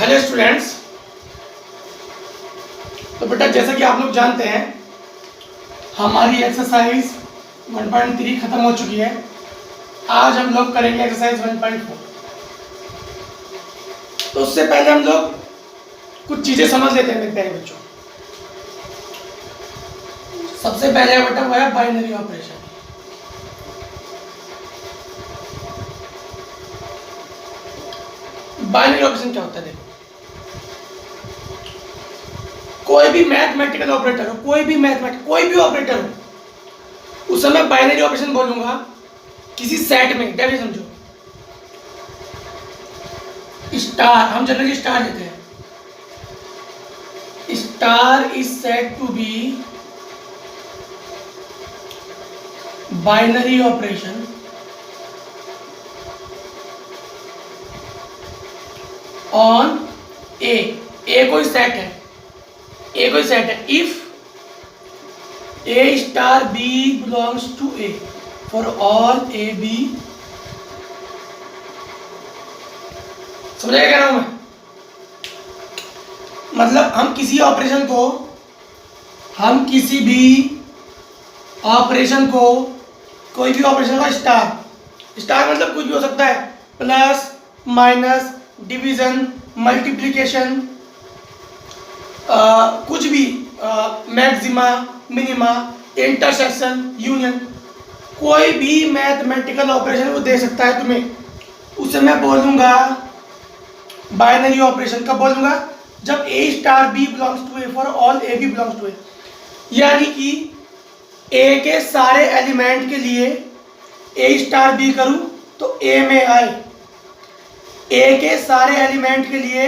Hello students. तो बेटा जैसा कि आप लोग जानते हैं हमारी एक्सरसाइज 1.3 खत्म हो चुकी है। आज हम लोग करेंगे एक्सरसाइज 1.4। तो उससे पहले हम लोग कुछ चीजें समझ लेते हैं मेरे प्यारे बच्चों। सबसे पहले बेटा वो है बाइनरी ऑपरेशन। बाइनरी ऑपरेशन क्या होता है? देखो, कोई भी मैथमेटिकल ऑपरेटर हो, कोई भी ऑपरेटर हो, उस समय बाइनरी ऑपरेशन बोलूंगा किसी सेट में। क्या समझो, स्टार, हम जनरली स्टार लेते हैं। Star is said to be binary operation on A कोई सेट है, if A star B belongs to A for all A B। समझाया क्या रहा हूं मैं? मतलब हम किसी भी ऑपरेशन को कोई भी ऑपरेशन का स्टार मतलब कुछ भी हो सकता है, प्लस माइनस डिवीजन मल्टीप्लिकेशन, कुछ भी, मैक्सिमा मिनिमा इंटरसेक्शन यूनियन, कोई भी मैथमेटिकल ऑपरेशन वो दे सकता है तुम्हें, उसे मैं बोलूंगा बाइनरी ऑपरेशन। कब बोलूंगा? जब A star B belongs to A for all A B belongs to A। यानी कि A के सारे एलिमेंट के लिए A स्टार B करूं तो A में आए, A के सारे एलिमेंट के लिए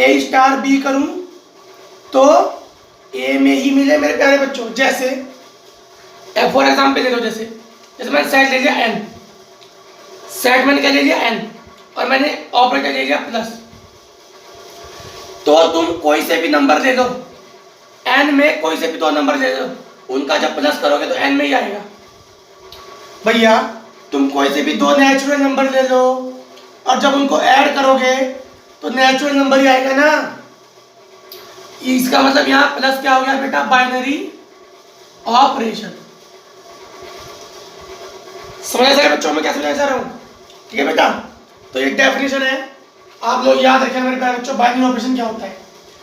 A स्टार B करूं तो ए में ही मिले मेरे प्यारे बच्चों। जैसे फॉर एग्जाम्पल ले लो, जैसे मैंने सेट ले लिया एन, सेट मैंने क्या ले लिया एन, और मैंने ऑपरेटर ले लिया प्लस। तो तुम कोई से भी नंबर ले लो, एन में कोई से भी दो नंबर ले लो, उनका जब प्लस करोगे तो एन में ही आएगा। भैया तुम कोई से भी दो नेचुरल नंबर ले लो और जब उनको ऐड करोगे तो नेचुरल नंबर ही आएगा ना। इसका मतलब यहां प्लस क्या हो गया बेटा? Binary operation. समझा सारे बच्चों में? क्या समझा चाह रहा हूं? ठीक है बेटा, तो ये डेफिनेशन है, आप लोग याद रखें मेरे प्यारे बच्चों। बाइनरी ऑपरेशन क्या होता है?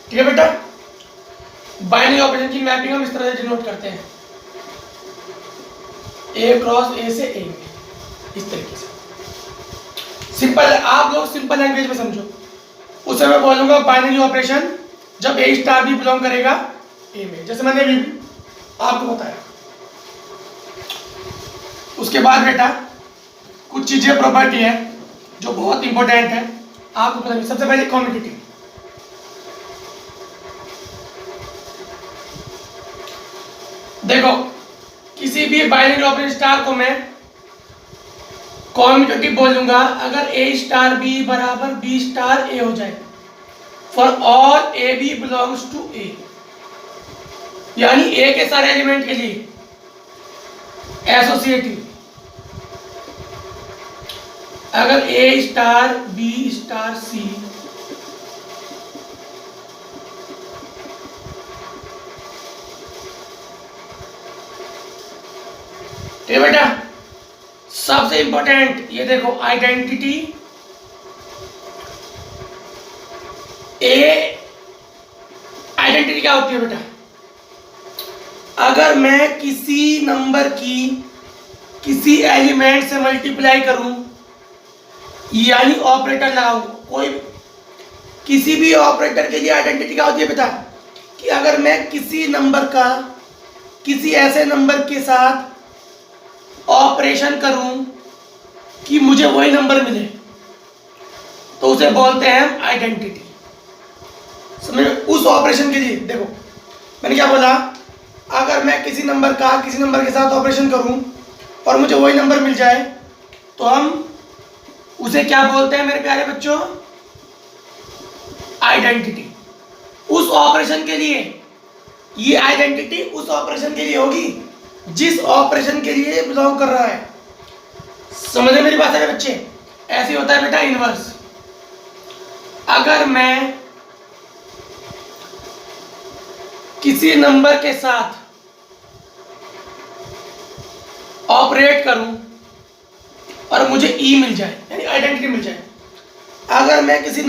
ठीक है बेटा, बाइनरी ऑपरेशन की मैपिंग हम इस तरह से डिनोट करते हैं, ए क्रॉस ए से ए में, इस तरीके से। सिंपल, आप लोग सिंपल लैंग्वेज में समझो। उसे मैं बोलूंगा बाइनरी ऑपरेशन जब A स्टार भी बिलोंग करेगा A में, जैसे मैंने अभी आपको बताया। उसके बाद बेटा कुछ चीजें प्रॉपर्टी है जो बहुत इंपॉर्टेंट है आपको पता नहीं। सबसे पहले कम्यूटेटिव। देखो, किसी भी बाइनरी ऑपरेशन स्टार को मैं कम्यूटेटिव बोलूंगा अगर A स्टार B बराबर B स्टार A हो जाए for all A B belongs to A. यानी ए के सारे एलिमेंट के लिए एसोसिएटिव, अगर A star B star C ठीक है बेटा। सबसे इंपॉर्टेंट ये देखो, आइडेंटिटी आइडेंटिटी क्या होती है बेटा? अगर मैं किसी नंबर की किसी एलिमेंट से मल्टीप्लाई करूं, यानी ऑपरेटर लगाऊं, कोई किसी भी ऑपरेटर के लिए आइडेंटिटी क्या होती है बेटा? कि अगर मैं किसी नंबर का किसी ऐसे नंबर के साथ ऑपरेशन करूं कि मुझे वही नंबर मिले तो उसे बोलते हैं आइडेंटिटी। समझ? उस ऑपरेशन के लिए देखो मैंने क्या बोला, अगर मैं किसी नंबर के साथ ऑपरेशन करूं और मुझे वही नंबर मिल जाए तो हम उसे क्या बोलते हैं मेरे प्यारे बच्चों? आइडेंटिटी। उस ऑपरेशन के लिए ये आइडेंटिटी उस ऑपरेशन के लिए होगी जिस ऑपरेशन के लिए बिलोंग कर रहा है। समझे मेरी बात है बच्चे? ऐसे होता है बेटा इनवर्स। अगर मैं किसी नंबर के साथ ऑपरेट करूं और मुझे ई मिल जाए, यानी आइडेंटिटी मिल जाए, अगर मैं किसी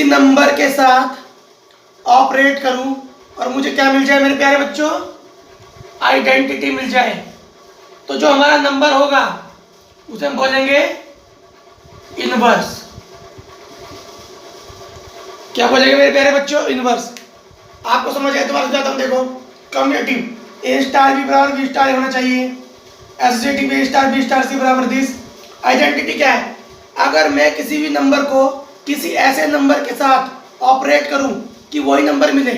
नंबर के साथ ऑपरेट करूं और मुझे क्या मिल जाए मेरे प्यारे बच्चों, आइडेंटिटी मिल जाए, तो जो हमारा नंबर होगा उसे हम बोलेंगे इनवर्स। क्या बोलेंगे मेरे प्यारे बच्चों, इनवर्स। आपको समझ आए तो बात जाता हूं। देखो, कम्यूटेटिव ए स्टार बी बराबर बी स्टार होना चाहिए, एसोसिएटिव ए स्टार बी स्टार सी बराबर दिस। आइडेंटिटी क्या है, अगर मैं किसी भी नंबर को किसी ऐसे नंबर के साथ ऑपरेट करूं कि वही नंबर मिले,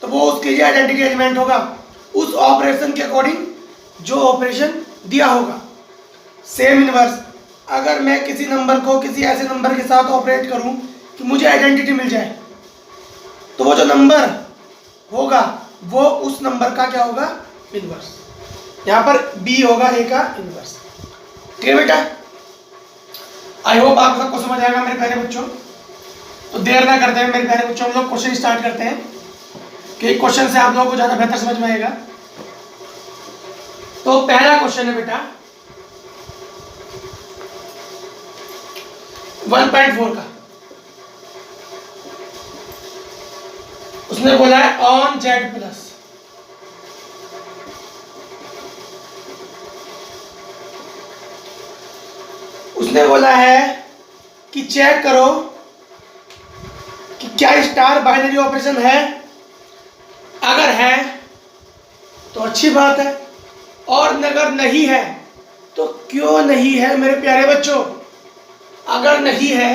तो वो उसके लिए आइडेंटिटी एलिमेंट होगा, उस ऑपरेशन के अकॉर्डिंग जो ऑपरेशन दिया होगा। सेम इनवर्स, अगर मैं किसी नंबर को किसी ऐसे नंबर के साथ ऑपरेट करूं कि मुझे आइडेंटिटी मिल जाए, तो वो जो नंबर होगा वो उस नंबर का क्या होगा, इनवर्स। यहां पर बी होगा ए का इनवर्स। ठीक है बेटा, आई होप आप सबको समझ आएगा मेरे प्यारे बच्चों। तो देर ना करते हैं मेरे प्यारे बच्चों, हम लोग क्वेश्चन स्टार्ट करते हैं कि क्वेश्चन से आप लोगों को ज्यादा बेहतर समझ में आएगा। तो पहला क्वेश्चन है बेटा 1.4 का। उसने बोला है ऑन जेड प्लस, उसने बोला है कि चेक करो कि क्या स्टार बाइनरी ऑपरेशन है, अगर है तो अच्छी बात है, और अगर नहीं है तो क्यों नहीं है मेरे प्यारे बच्चों। अगर नहीं है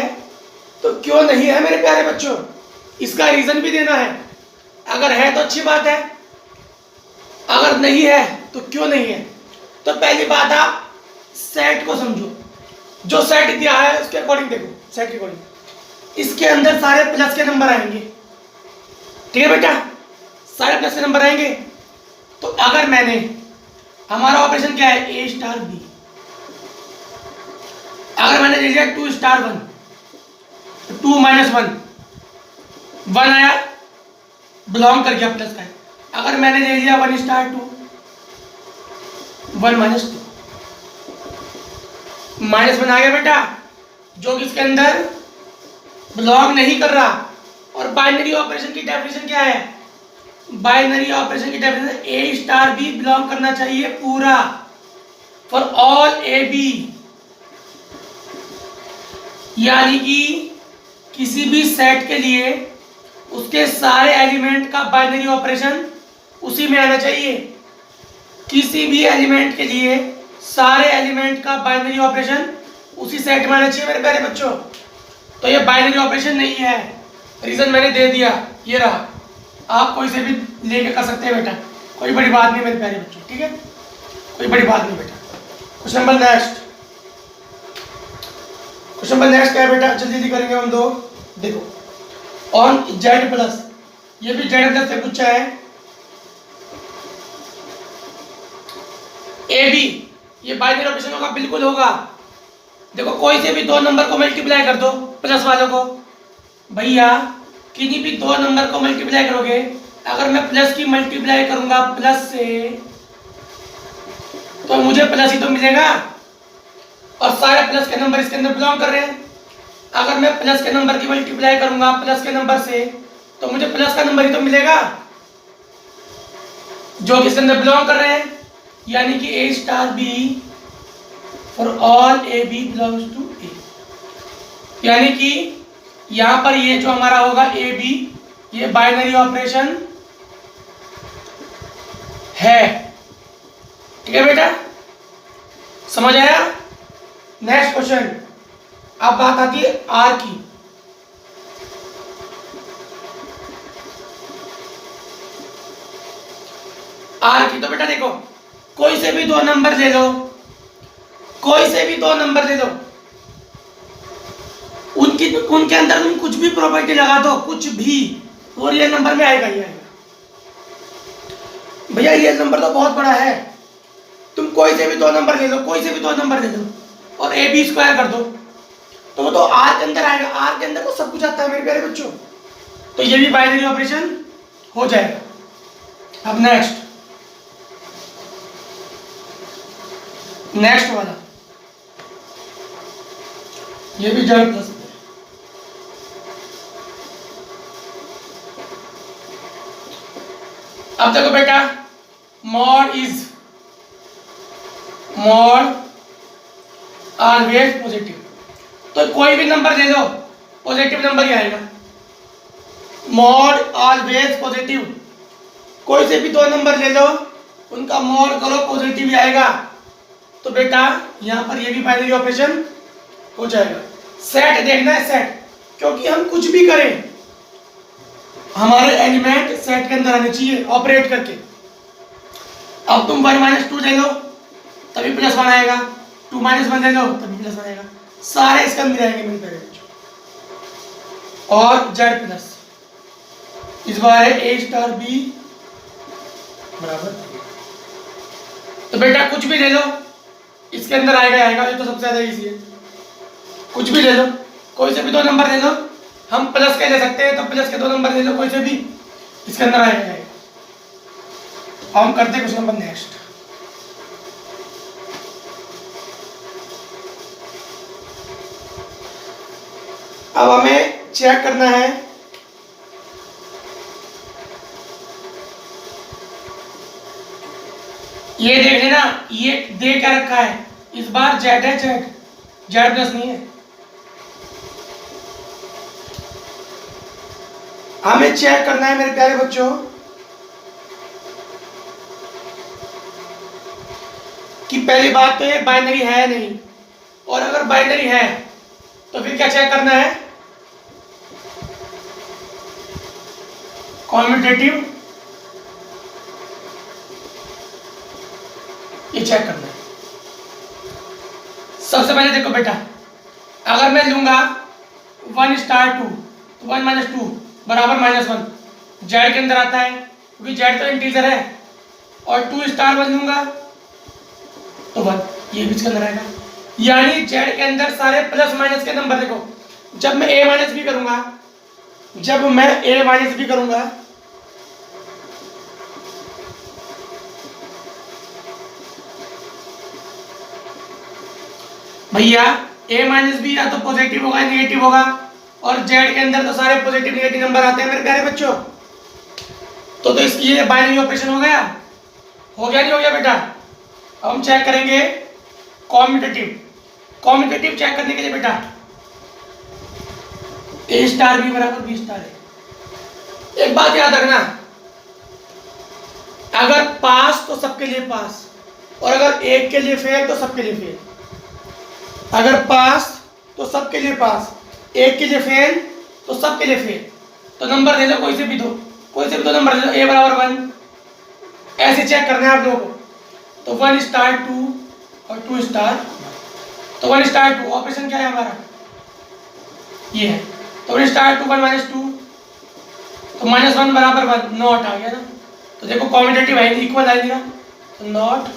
तो क्यों नहीं है मेरे प्यारे बच्चों, इसका रीजन भी देना है। अगर है तो अच्छी बात है, अगर नहीं है तो क्यों नहीं है। तो पहली बात आप सेट को समझो, जो सेट दिया है उसके अकॉर्डिंग देखो, सेट के अकॉर्डिंग इसके अंदर सारे प्लस के नंबर आएंगे। ठीक है बेटा, सारे प्लस के नंबर आएंगे। तो अगर मैंने, हमारा ऑपरेशन क्या है, ए स्टार बी, अगर मैंने ले लिया 2 स्टार 1, 2 माइनस 1 आया, बिलोंग कर गया प्लस का है। अगर मैंने ले लिया 1 स्टार 2, 1 माइनस 2, -1 आ गया बेटा, जो कि इसके अंदर बिलोंग नहीं कर रहा। और बाइनरी ऑपरेशन की डेफिनेशन क्या है, बाइनरी ऑपरेशन की डेफिनेशन ए स्टार बी बिलोंग करना चाहिए पूरा, फॉर ऑल ए बी, यानी कि किसी भी सेट के लिए उसके सारे एलिमेंट का बाइनरी ऑपरेशन उसी में आना चाहिए। किसी भी एलिमेंट के लिए सारे एलिमेंट का बाइनरी ऑपरेशन उसी सेट में आना चाहिए मेरे प्यारे बच्चों। तो ये बाइनरी ऑपरेशन नहीं है, रीजन मैंने दे दिया, ये रहा। आप कोई से भी लेके कर सकते हैं बेटा, कोई बड़ी बात नहीं मेरे प्यारे बच्चों। ठीक है, कोई बड़ी बात नहीं बेटा। Question number next, question number next क्या है बेटा, जल्दी जल्दी करेंगे हम दो। देखो ऑन जेड प्लस, ये भी जेड प्लस से पूछा है। ए बी, ये बाइनरी ऑपरेशन होगा, बिल्कुल होगा। देखो कोई से भी दो नंबर को मल्टीप्लाई कर दो, प्लस वालों को, भैया किन्हीं भी दो नंबर को मल्टीप्लाई करोगे, अगर मैं प्लस की मल्टीप्लाई करूंगा प्लस से, तो मुझे प्लस ही तो मिलेगा, और सारे प्लस के नंबर इसके अंदर बिलोंग कर रहे हैं। अगर मैं प्लस के नंबर की मल्टीप्लाई करूंगा प्लस के नंबर से, तो मुझे प्लस का नंबर ही तो मिलेगा, जो कि इसके अंदर बिलोंग कर रहे हैं, यानी कि A star B for all A B belongs to A, यानी कि यहां पर ये जो हमारा होगा ए बी, ये बाइनरी ऑपरेशन है। ठीक है बेटा, समझ आया। नेक्स्ट क्वेश्चन, अब बात आती है आर की। आर की तो बेटा देखो, कोई से भी दो नंबर ले लो, कोई से भी दो नंबर ले लो, उनके अंदर तुम कुछ भी प्रॉपर्टी लगा दो, कुछ भी, और रियल नंबर में आएगा ही आएगा। भैया रियल नंबर तो बहुत बड़ा है, तुम कोई से भी दो नंबर ले लो, कोई से भी दो नंबर ले लो और ए बी स्क्वायर कर दो, तो वो तो आर के अंदर आएगा, आर के अंदर तो सब कुछ आता है मेरे प्यारे बच्चों, तो ये भी बाइनरी ऑपरेशन हो जाएगा। अब नेक्स्ट वाला, ये भी जेड प्लस में। अब देखो बेटा, मॉड ऑलवेज पॉजिटिव, तो कोई भी नंबर ले लो पॉजिटिव नंबर ही आएगा। मॉड ऑलवेज पॉजिटिव, कोई से भी दो नंबर ले लो उनका मॉड करो पॉजिटिव ही आएगा, तो बेटा यहां पर ये भी बाइनरी ऑपरेशन हो जाएगा। सेट देखना है, सेट, क्योंकि हम कुछ भी करें हमारे एलिमेंट सेट के अंदर आने चाहिए ऑपरेट करके। अब तुम 1 - 2 ले लो तभी +1 आएगा, 2 - 1 ले लो तभी +1 आएगा, सारे इसके अंदर आएंगे मेरे प्यारे बच्चों। और जेड प्लस, इस बार है A स्टार B बराबर, तो बेटा कुछ भी ले लो इसके अंदर आएगा, ये तो सबसे ज्यादा इजी है। कुछ भी ले लो, कोई से भी दो नंबर ले लो, हम प्लस के ले सकते हैं तो प्लस के दो नंबर ले लो कोई से भी, इसके अंदर आएगा। अब हम करते हैं क्वेश्चन नंबर नेक्स्ट। अब हमें चेक करना है ये देख लेना, ये दे क्या रखा है, इस बार जेड है, जेड प्लस नहीं है। हमें चेक करना है मेरे प्यारे बच्चों कि पहली बात तो ये बाइनरी है नहीं, और अगर बाइनरी है तो फिर क्या चेक करना है, कॉम्यूटेटिव, ये चेक करना है। सबसे पहले देखो बेटा, अगर मैं लूंगा 1 स्टार 2 तो 1 - 2 बराबर -1, जेड के अंदर आता है क्योंकि जेड तो इंटीजर है, और 2 स्टार 1 लूंगा तो 1, ये भी इसके अंदर आएगा। यानी जेड के अंदर सारे प्लस माइनस के नंबर देखो, जब मैं A - भी करूंगा, जब मैं A - भी करूंगा भैया A - भी या तो पॉजिटिव होगा या नेगेटिव होगा, और जेड के अंदर तो सारे पॉजिटिव नेगेटिव नंबर आते हैं मेरे प्यारे बच्चों। तो इसकी ये बाइनरी ऑपरेशन हो गया नहीं हो गया बेटा। अब हम चेक करेंगे कॉम्यूटेटिव चेक करने के लिए बेटा A स्टार B बराबर B स्टार है। एक बात याद रखना, अगर पास तो सबके लिए पास, और अगर एक के लिए फेल तो सबके लिए फेल। अगर पास तो सबके लिए पास, एक के लिए फेल तो सबके लिए फेल। तो नंबर ले लो कोई से भी दो नंबर ले लो, A बराबर 1, ऐसे चेक करना है आप लोगों को। तो 1 स्टार 2 और 2 स्टार, तो 1 स्टार 2 ऑपरेशन क्या है हमारा, ये है। तो 1 स्टार 2 1 - 2, तो -1 बराबर 1, नॉट आ गया ना। तो देखो कॉम्यूटेटिव है, इक्वल आएगा, तो नॉट।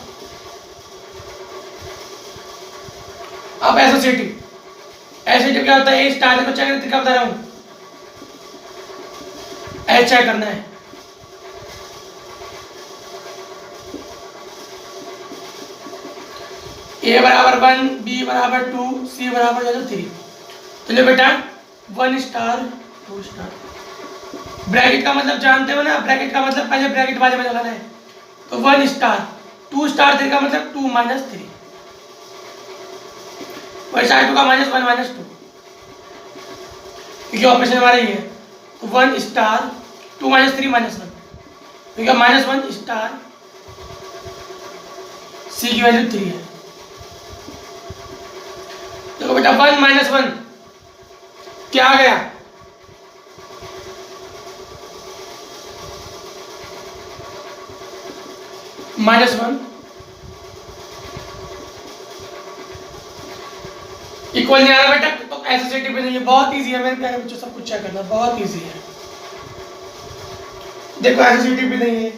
अब एसोसिएटिव क्या होता है, A स्टार देखो चेक क्या बता रहा हूं, ऐसे चेक करना है। A बराबर 1, B बराबर 2, C बराबर 3। चलो बेटा 1 स्टार 2 स्टार, ब्रैकेट का मतलब जानते हो ना, ब्रैकेट का मतलब पहले ब्रैकेट वाले में लगाना है। तो 1 स्टार 2 स्टार 3 का मतलब 2 - 3, 1 स्टार 2 का -1 - 2, क्योंकि ऑपरेशन हमारा ये है। तो 1 स्टार 2 - 3 - 1, क्योंकि -1 स्टार C की वैल्यू 3 है। देखो बेटा 1 - 1 क्या आ गया, -1 इक्वल नहीं आ रहा बेटा, तो एसोसिएटिव भी नहीं है। बहुत इजी है मेरे प्यारे बच्चों, सब कुछ चेक करना बहुत इजी है। देखो एसोसिएटिव भी नहीं है,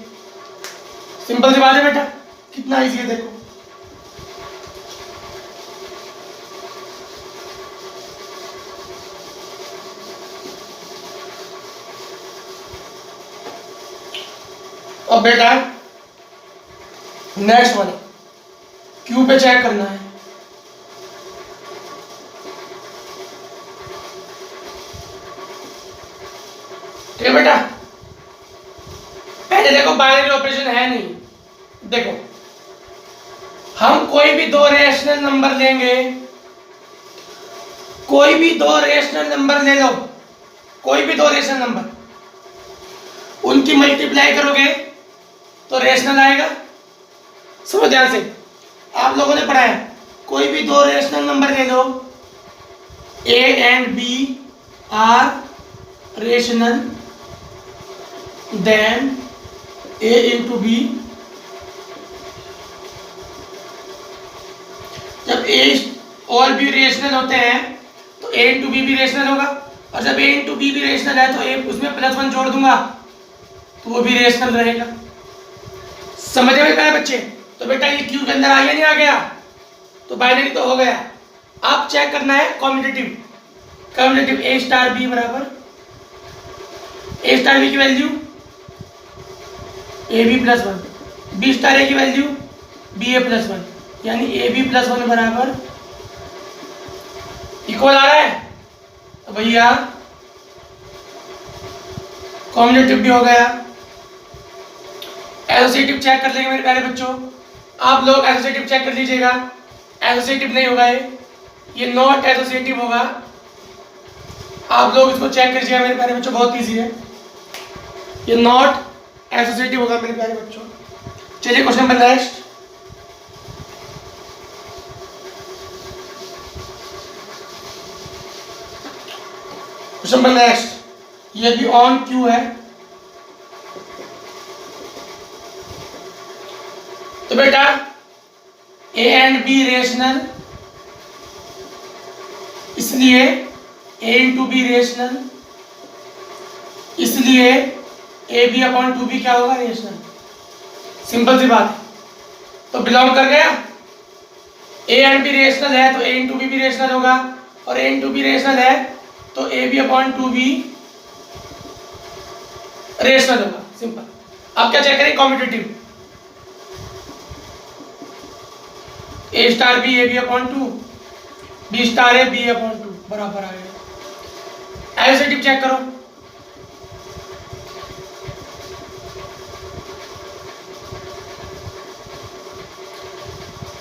सिंपल सी बात है बेटा, कितना इजी है देखो। अब बेटा नेक्स्ट वाला क्यू पे चेक करना है। ठीक है बेटा, पहले देखो बाइनरी ऑपरेशन है नहीं। देखो हम कोई भी दो रेशनल नंबर लेंगे, कोई भी दो रेशनल नंबर ले लो, कोई भी दो रेशनल नंबर, उनकी मल्टीप्लाई करोगे तो रेशनल आएगा। समझो ध्यान से, आप लोगों ने पढ़ा है कोई भी दो रेशनल नंबर ले लो, A and B are rational, then A into B. जब ए और बी रेशनल होते हैं तो ए इंटू बी भी रेशनल होगा, और जब ए इंटू बी भी रेशनल है तो ए उसमें प्लस वन जोड़ दूंगा तो वो भी रेशनल रहेगा। समझ में आया बच्चे? तो बेटा ये क्यू के अंदर आ गया नहीं आ गया? तो बाइनरी तो हो गया। अब चेक करना है commutative. Commutative A star B बराबर ए स्टार बी की value A B plus one, B star A की value B A plus one, यानी ए बी प्लस वन बराबर इक्वल आ रहा है। तो भैया कॉम्यूटेटिव भी हो गया। एसोसिएटिव चेक कर लेंगे मेरे प्यारे बच्चों, आप लोग एसोसिएटिव चेक कर लीजिएगा। एसोसिएटिव नहीं होगा ये नॉट एसोसिएटिव होगा। आप लोग इसको चेक करिएगा मेरे प्यारे बच्चों, बहुत इजी है। ये नॉट एसोसिएटिव होगा मेरे प्यारे बच्चों। चलिए question number next. Question number next, ये भी ऑन क्यू है। तो बेटा ए एंड बी रेशनल, इसलिए ए इंटू बी रेशनल, इसलिए A B upon two B क्या होगा? रेशनल। सिंपल सी बात है। तो बिलोंग कर गया। ए एंड बी रेशनल है तो ए इंटू बी भी रेशनल होगा, और ए इंटू बी रेशनल है तो A B upon two B rational होगा। सिंपल। अब क्या चेक करें? Commutative A star B A B upon two, B star A B upon two बराबर आ गया। एसोसिएटिव चेक करो।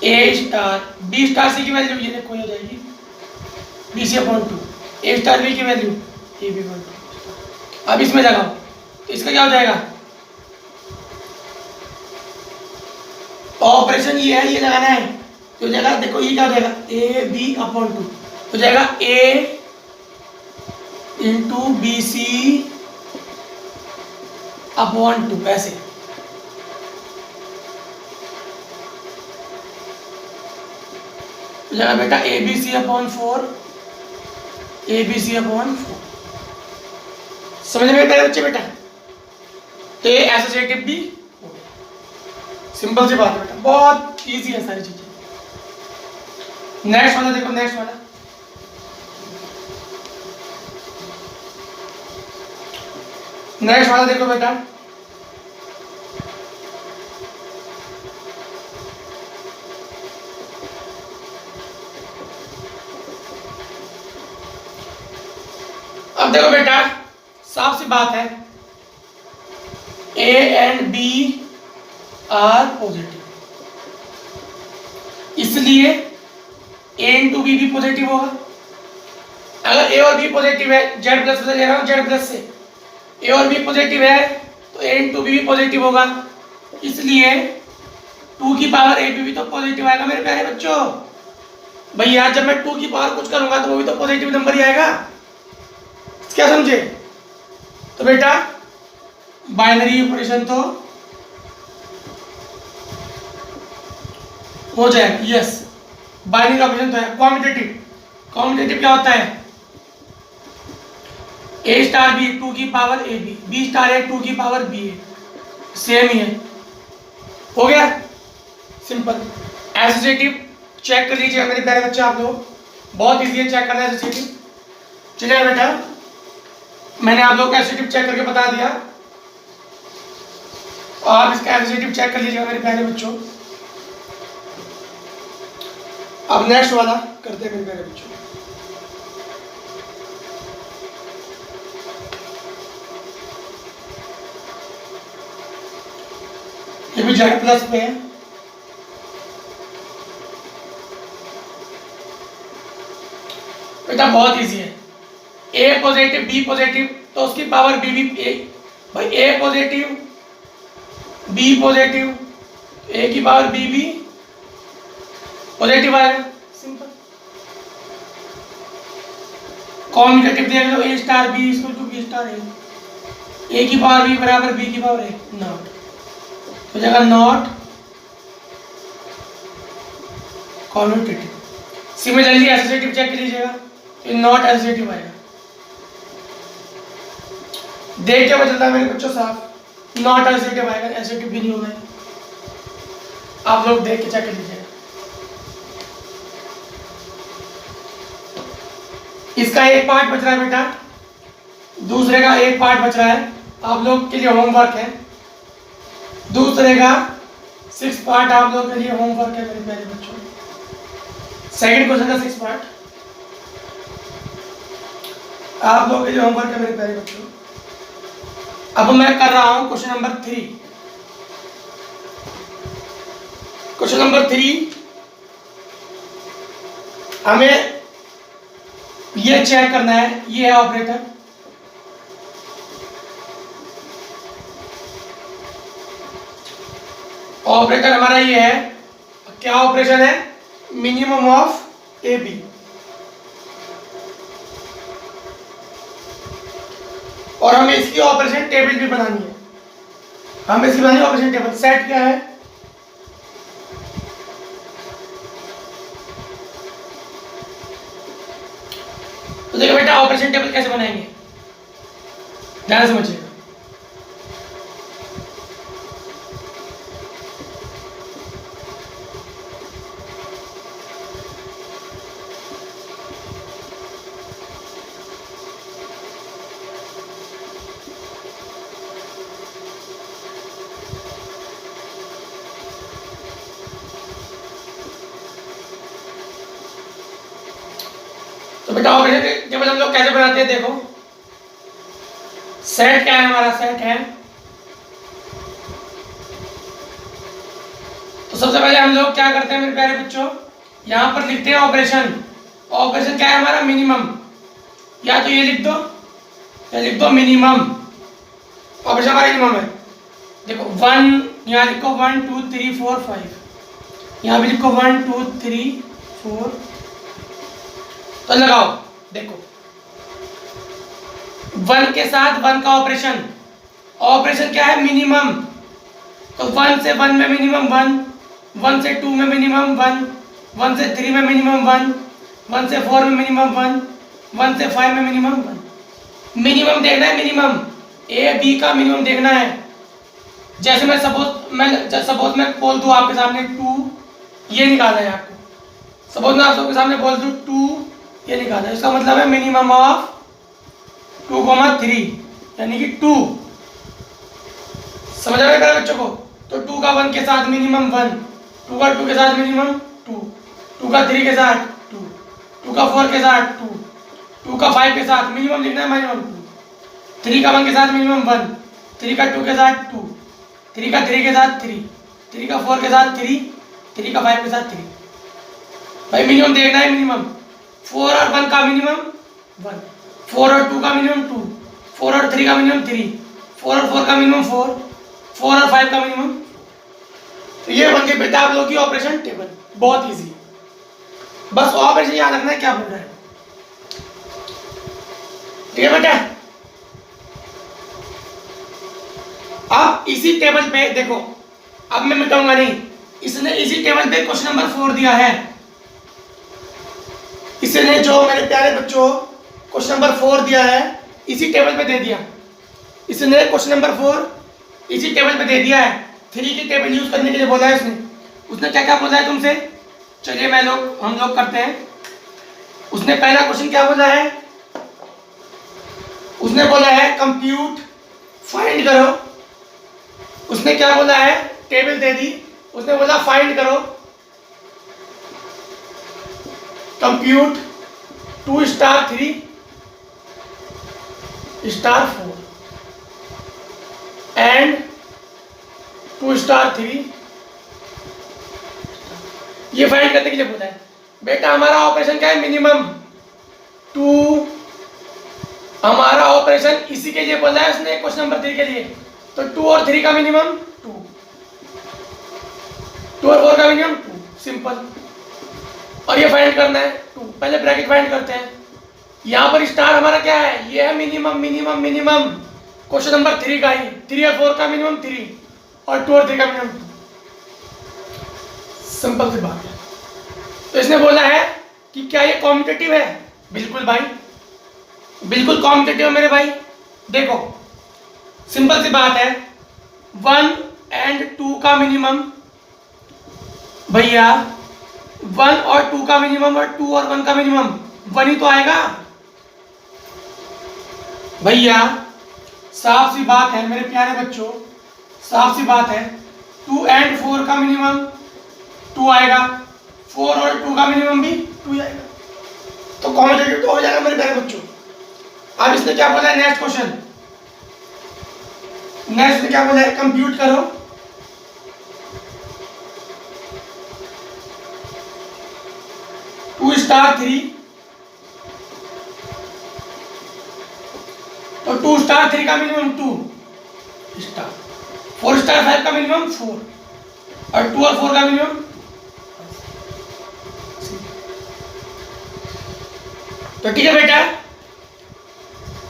A star B star C की वैल्यू ये देखो हो जाएगी B C upon two, A star B की value A B upon two. अब इसमें लगाओ तो इसका क्या हो जाएगा? ऑपरेशन ये है, ये लगाना है तो जाएगा। देखो ये क्या हो जाएगा? ए बी अपॉन टू हो जाएगा A into B C upon two, ऐसे। हो जाएगा बेटा A B C upon four, A B C upon four. समझ में मेरे बच्चे बेटा? तो ये एसोसिएटिव भी हो गया। सिंपल सी बात है बेटा, बहुत इजी है सारी चीजें। नेक्स्ट वाला देखो, नेक्स्ट वाला देखो बेटा। अब देखो बेटा, साफ सी बात है, A and B are positive, इसलिए ए इंटू बी भी पॉजिटिव होगा। अगर ए और बी पॉजिटिव है, जेड प्लस से ले रहा हूं, जेड प्लस से ए और बी पॉजिटिव है तो ए इंटू बी भी पॉजिटिव होगा, इसलिए 2 की पावर ए बी भी तो पॉजिटिव आएगा मेरे प्यारे बच्चों। भैया जब मैं 2 की पावर कुछ करूंगा तो वो भी तो पॉजिटिव नंबर ही आएगा। क्या समझे? तो बेटा बाइनरी ऑपरेशन तो हो जाएगा। यस, बाइनरी ऑपरेशन तो है। कॉम्यूटेटिव क्या होता है? ए स्टार बी 2 की power A B, B star A 2 की पावर बी ए, सेम ही है। हो गया सिंपल। एसोसिएटिव चेक कर लीजिए मेरे प्यारे बच्चे, आप लोग बहुत इजी है चेक करना एसोसिएटिव। चलिए बेटा, मैंने आप लोग को एसोसिएटिव चेक करके बता दिया। आप इसका एसोसिएटिव चेक कर लीजिएगा मेरे प्यारे बच्चों। अब नेक्स्ट वाला करते हैं मेरे प्यारे बच्चों। ये भी जेड प्लस पे है। बेटा बहुत इजी है, ए पॉजिटिव बी पॉजिटिव तो उसकी पावर बी भी ए, भाई A positive B positive A की पावर बी भी पॉजिटिव आएगा, सिंपल। कॉम्यूटेटिव देख लो, A star B equal to B star A की पावर बी बराबर बी की पावर ए, नॉट हो जाएगा not commutative. Similarly associative check कर लीजिएगा, तो नॉट एसोसिएटिव आएगा। देख के बदलता है मेरे बच्चों साफ, नॉट एसोसिएटिव आएगा, एसोसिएटिव भी नहीं होगा। आप लोग देख के चेक कर लीजिएगा। इसका एक पार्ट बच रहा है बेटा, दूसरे का एक पार्ट बच रहा है, आप लोग के लिए होमवर्क है। दूसरे का 6 पार्ट आप लोग के लिए होमवर्क है मेरे प्यारे बच्चों। सेकंड क्वेश्चन का 6 पार्ट आप लोग के लिए होमवर्क है मेरे प्यारे बच्चों। अब मैं कर रहा हूं क्वेश्चन नंबर 3। क्वेश्चन नंबर 3 हमें ये चेक करना है, ये है ऑपरेटर। ऑपरेटर हमारा ये है, क्या ऑपरेशन है, मिनिमम ऑफ ए बी। और हमें इसकी ऑपरेशन टेबल भी बनानी है, हमें इसकी बनानी ऑपरेशन टेबल। सेट क्या है, तो देखो बेटा ऑपरेशन टेबल कैसे बनाएंगे, ध्यान से समझिएगा। तो बेटा ऑपरेशन टेबल हम लोग कैसे बनाते हैं, देखो सेट क्या है, हमारा सेट है। तो सबसे पहले हम लोग क्या करते हैं मेरे प्यारे बच्चों, यहां पर लिखते हैं ऑपरेशन। ऑपरेशन क्या है हमारा, मिनिमम, या तो ये लिख दो या लिख दो मिनिमम। ऑपरेशन हमारा मिनिमम है। देखो 1 यहाँ लिखो 1 2 3 4 5, यहाँ भी लिखो 1 2 3 4। तो लगाओ, देखो 1 के साथ 1 का ऑपरेशन, ऑपरेशन क्या है, मिनिमम। तो 1 से 1 में मिनिमम 1, 1 से 2 में मिनिमम 1, 1 से 3 में मिनिमम 1, 1 से 4 में मिनिमम 1, 1 से 5 में मिनिमम 1। मिनिमम देखना है, मिनिमम ए बी का मिनिमम देखना है। जैसे मैं सपोज मैं बोल दूं आपके सामने 2, ये निकालना है आपको। सपोज मैं आप सबके सामने बोल दूं 2, ये निकालना है। इसका मतलब है मिनिमम ऑफ 2,3 यानी कि 2। समझ आ रहा है बच्चों को। तो 2 का 1 के साथ मिनिमम 1, 2 का 2 के साथ मिनिमम 2, 2 का 3 के साथ 2, 2 का 4 के साथ 2, 2 का 5 के साथ मिनिमम लिखना है, मिनिमम 2, 3 का 1 के साथ मिनिमम 1, 3 का 2 के साथ 2, 3 का 3 के साथ 3, 3 का 4 के साथ 3, 3 का 5 के साथ 3। भाई मिनिमम देखना है, मिनिमम 4 और 1 का मिनिमम 1, 4 और 2 का मिनिमम 2, 4 और 3 का मिनिमम 3, 4 और 4 का मिनिमम 4, 4 और 5 का मिनिमम। तो ये बन के बेटा आप लोगों की ऑपरेशन टेबल, बहुत इजी है। बस ऑपरेशन याद रखना है क्या बोल रहा है, ठीक है बेटा। अब इसी टेबल पे देखो, अब मैं मिटाऊंगा नहीं, इसने इसी टेबल पे क्वेश्चन नंबर 4 दिया है। इसने जो मेरे प्यारे बच्चों क्वेश्चन नंबर 4 दिया है, इसी टेबल पे दे दिया। इसने क्वेश्चन नंबर 4 इसी टेबल पे दे दिया है। 3 की टेबल यूज करने के लिए बोला है उसने क्या क्या बोला है तुमसे, चलिए हम लोग करते हैं। उसने पहला क्वेश्चन क्या बोला है, उसने बोला है कंप्यूट, फाइंड करो। उसने क्या बोला है, टेबल दे दी, उसने बोला फाइंड करो, compute 2 star 3 star 4 and 2 star 3। ये फाइंड करने के लिए बोला है। बेटा हमारा ऑपरेशन क्या है, मिनिमम 2, हमारा ऑपरेशन इसी के लिए बोला है उसने क्वेश्चन नंबर 3 के लिए। तो 2 और 3 का मिनिमम 2, 2 और 4 का मिनिमम 2, सिंपल। और ये फाइंड करना है 2, पहले ब्रैकेट फाइंड करते हैं। यहाँ पर स्टार हमारा क्या है, ये है minimum minimum minimum, question number 3 का ही, 3 और 4 का मिनिमम 3 और 2 और 3 का मिनिमम 2, सिंपल सी बात है। तो इसने बोला है कि क्या ये कॉम्पिटिटिव है, बिल्कुल भाई, बिल्कुल कॉम्पिटिटिव है मेरे भाई। देखो सिंपल सी बात है, 1 एंड 2 का मिनिमम भैया, 1 और 2 का मिनिमम और 2 और 1 का मिनिमम 1 ही तो आएगा भैया। साफ सी बात है मेरे प्यारे बच्चों, साफ सी बात है, 2 एंड 4 का मिनिमम 2 आएगा, 4 और 2 का मिनिमम भी 2 आएगा, तो कॉम्पिटिटिव तो हो जाएगा मेरे प्यारे बच्चों। अब इसने क्या बोला है, नेक्स्ट क्वेश्चन, नेक्स्ट क्या बोला है, कंप्यूट करो 2 स्टार 3, तो 2 स्टार 3 का मिनिमम 2 स्टार, 4 स्टार 5 का मिनिमम 4 और 2 और 4 का मिनिमम। तो ठीक है बेटा,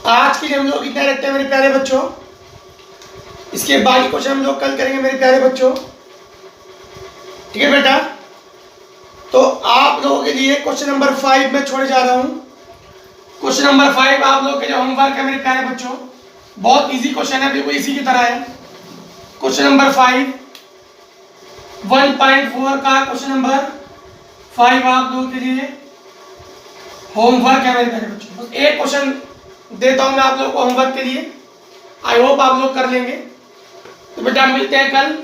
आज के लिए हम लोग इतना रखते हैं मेरे प्यारे बच्चों, इसके बाकी क्वेश्चन हम लोग कल करेंगे मेरे प्यारे बच्चों, ठीक है बेटा। तो आप लोगों के लिए क्वेश्चन नंबर 5 में छोड़े जा रहा हूं। क्वेश्चन नंबर 5 आप लोगों के जो होमवर्क है मेरे प्यारे बच्चों, बहुत इजी क्वेश्चन है, बिल्कुल इसी की तरह है। क्वेश्चन नंबर 5 1.4 का क्वेश्चन नंबर 5 आप लोगों के लिए होमवर्क है मेरे प्यारे बच्चों। बस एक क्वेश्चन देता हूं मैं आप लोगों को होमवर्क के लिए, आई होप आप लोग कर लेंगे। तो बेटा मिलते हैं कल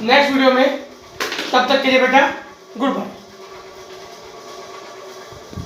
नेक्स्ट वीडियो में, तब तक के लिए बेटा गुड बाय।